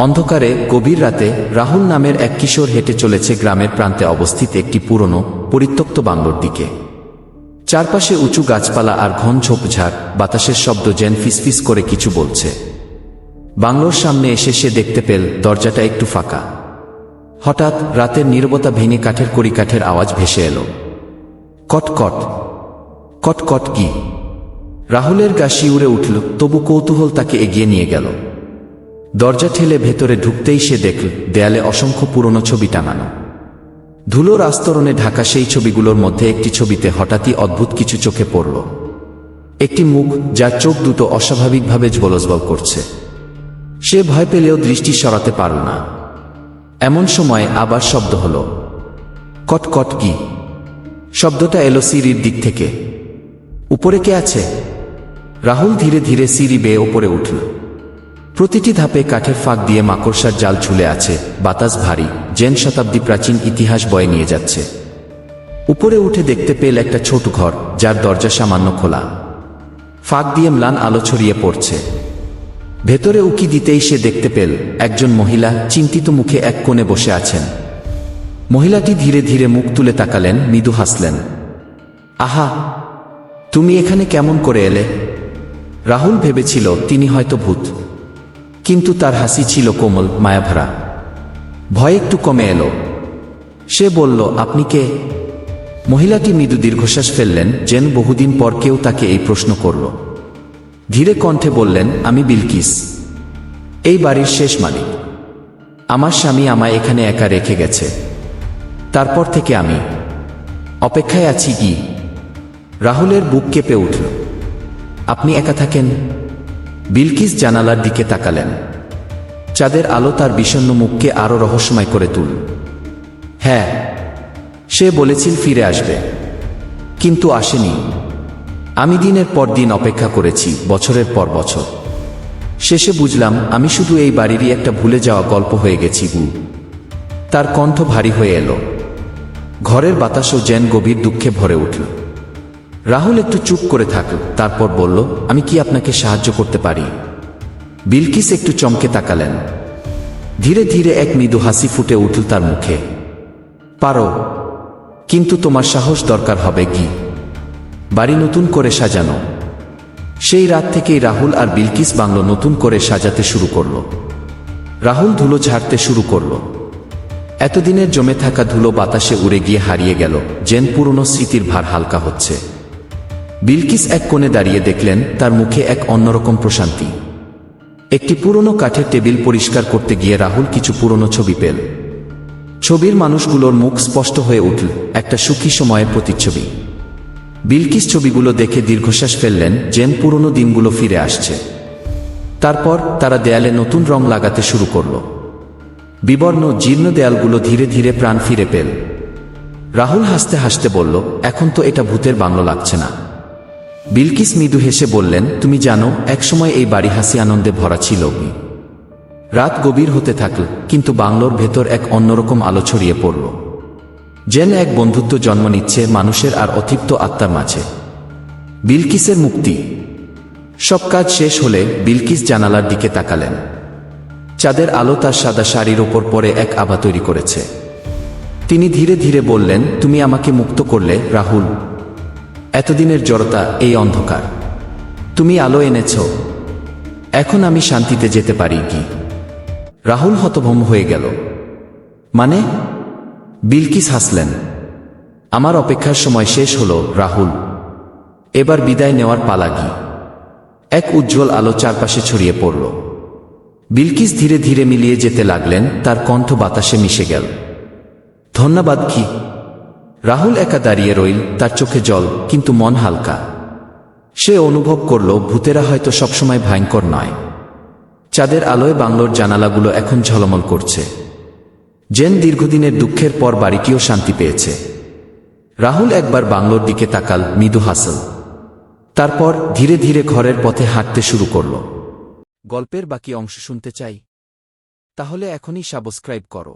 অন্ধকারে গভীর রাতে রাহুল নামের এক কিশোর হেঁটে চলেছে গ্রামের প্রান্তে অবস্থিত একটি পুরনো পরিত্যক্ত বাংলোর দিকে। চারপাশে উঁচু গাছপালা আর ঘন ঝোপঝাড়, বাতাসের শব্দ যেন ফিসফিস করে কিছু বলছে। বাংলোর সামনে এসে সে দেখতে পেল দরজাটা একটু ফাঁকা। হঠাৎ রাতের নীরবতা ভেঙে কাঠের কড়িকাঠের আওয়াজ ভেসে এলো। কটকট কটকট। কি? রাহুলের গা শিউরে উঠল, তবু কৌতূহল তাকে এগিয়ে নিয়ে গেল। দরজা ঠেলে ভেতরে ঢুকতেই সে দেখল দেয়ালে অসংখ্য পুরনো ছবি টাঙানো। ধুলোর আস্তরণে ঢাকা সেই ছবিগুলোর মধ্যে একটি ছবিতে হঠাৎই অদ্ভুত কিছু চোখে পড়ল। একটি মুখ, যার চোখ দুটো অস্বাভাবিকভাবে জ্বলজ্বল করছে। সে ভয় পেলেও দৃষ্টি সরাতে পারল না। এমন সময় আবার শব্দ হল, কটকট। কি? শব্দটা এলো সিঁড়ির দিক থেকে। উপরে কে আছে? রাহুল ধীরে ধীরে সিঁড়ি বেয়ে ওপরে উঠল। প্রতিটি ধাপে কাঠের ফাঁক দিয়ে মাকড়সার জাল ঝুলে আছে। বাতাস ভারী, যেন শতাব্দী প্রাচীন ইতিহাস বয়ে নিয়ে যাচ্ছে। উপরে উঠে দেখতে পেল একটা ছোট ঘর, যার দরজা সামান্য খোলা। ফাঁক দিয়ে ম্লান আলো ছড়িয়ে পড়ছে। ভেতরে উকি দিতেই সে দেখতে পেল একজন মহিলা চিন্তিত মুখে এক কোণে বসে আছেন। মহিলাটি ধীরে ধীরে মুখ তুলে তাকালেন, মৃদু হাসলেন। আহা, তুমি এখানে কেমন করে এলে? রাহুল ভেবেছিল তিনি হয়তো ভূত, কিন্তু তার হাসি ছিল কোমল, মায়াভরা। ভয় একটু কমে এলো। সে বলল, আপনি কে? মহিলাটি মৃদু দীর্ঘশ্বাস ফেললেন, যেন বহুদিন পর কেউ তাকে এই প্রশ্ন করল। ধীরে কণ্ঠে বললেন, আমি বিলকিস, এই বাড়ির শেষ মালিক। আমার স্বামী আমায় এখানে একা রেখে গেছে। তারপর থেকে আমি অপেক্ষায় আছি। কি? রাহুলের বুক কেঁপে উঠল। আপনি একা থাকেন? বিলকিস জানালার দিকে তাকালেন। চাঁদের আলো তার বিষণ্ণ মুখকে আরো রহস্যময় করে তুলল। হ্যাঁ, সে বলেছিল ফিরে আসবে, কিন্তু আসেনি। আমি দিনের পর দিন অপেক্ষা করেছি, বছরের পর বছর। শেষে বুঝলাম আমি শুধু এই বাড়িরই একটা ভুলে যাওয়া গল্প হয়ে গেছি। তার কণ্ঠ ভারী হয়ে এলো। ঘরের বাতাসও যেন গভীর দুঃখে ভরে উঠল। রাহুল একটু চুপ করে থাকল, তারপর বলল, আমি কি আপনাকে সাহায্য করতে পারি? বিলকিস একটু চমকে তাকালেন। ধীরে ধীরে এক মৃদু হাসি ফুটে উঠল তার মুখে। পারো, কিন্তু তোমার সাহস দরকার হবে। কি? বাড়ি নতুন করে সাজানো। সেই রাত থেকেই রাহুল আর বিলকিস বাংলো নতুন করে সাজাতে শুরু করল। রাহুল ধুলো ঝাড়তে শুরু করল। এতদিনের জমে থাকা ধুলো বাতাসে উড়ে গিয়ে হারিয়ে গেল, যেন পুরনো স্মৃতির ভার হালকা হচ্ছে। বিলকিস এক কোণে দাঁড়িয়ে দেখলেন তার মুখে এক অন্যরকম প্রশান্তি। একটি পুরনো কাঠের টেবিল পরিষ্কার করতে গিয়ে রাহুল কিছু পুরনো ছবি পেল। ছবির মানুষগুলোর মুখ স্পষ্ট হয়ে উঠল, একটা সুখী সময়ের প্রতিচ্ছবি। বিলকিস ছবিগুলো দেখে দীর্ঘশ্বাস ফেললেন, যেন পুরনো দিনগুলো ফিরে আসছে। তারপর তারা দেয়ালে নতুন রং লাগাতে শুরু করল। বিবর্ণ জীর্ণ দেয়ালগুলো ধীরে ধীরে প্রাণ ফিরে পেল। রাহুল হাসতে হাসতে বলল, এখন তো এটা ভূতের বাংলো লাগছে না। বিলকিস মৃদু হেসে বললেন, তুমি জানো, একসময় এই বাড়ি হাসি আনন্দে ভরা ছিল। রাত গভীর হতে থাকল, কিন্তু বাংলোর ভেতর এক অন্যরকম আলো ছড়িয়ে পড়ল। যেন এক বন্ধুত্ব জন্ম নিচ্ছে মানুষের আর অতৃপ্ত আত্মার মাঝে। বিলকিসের মুক্তি। সব কাজ শেষ হলে বিলকিস জানালার দিকে তাকালেন। চাঁদের আলো তার সাদা শাড়ির ওপর পরে এক আভা তৈরি করেছে। তিনি ধীরে ধীরে বললেন, তুমি আমাকে মুক্ত করলে রাহুল। এতদিনের জড়তা, এই অন্ধকার, তুমি আলো এনেছ। এখন আমি শান্তিতে যেতে পারি। কি? রাহুল হতভম্ব হয়ে গেল। মানে? বিলকিস হাসলেন। আমার অপেক্ষার সময় শেষ হলো রাহুল, এবার বিদায় নেওয়ার পালা। কি? এক উজ্জ্বল আলো চারপাশে ছড়িয়ে পড়ল। বিলকিস ধীরে ধীরে মিলিয়ে যেতে লাগলেন, তার কণ্ঠ বাতাসে মিশে গেল। ধন্যবাদ। কি? রাহুল একা দাঁড়িয়ে রইল, তার চোখে জল, কিন্তু মন হালকা। সে অনুভব করল ভূতেরা হয়তো সবসময় ভয়ঙ্কর নয়। চাঁদের আলোয় বাংলোর জানালাগুলো এখন ঝলমল করছে, যেন দীর্ঘদিনের দুঃখের পর বাড়িটিও শান্তি পেয়েছে। রাহুল একবার বাংলোর দিকে তাকাল, মৃদু হাসল। তারপর ধীরে ধীরে ঘরের পথে হাঁটতে শুরু করল। গল্পের বাকি অংশ শুনতে চাই? তাহলে এখনই সাবস্ক্রাইব করো।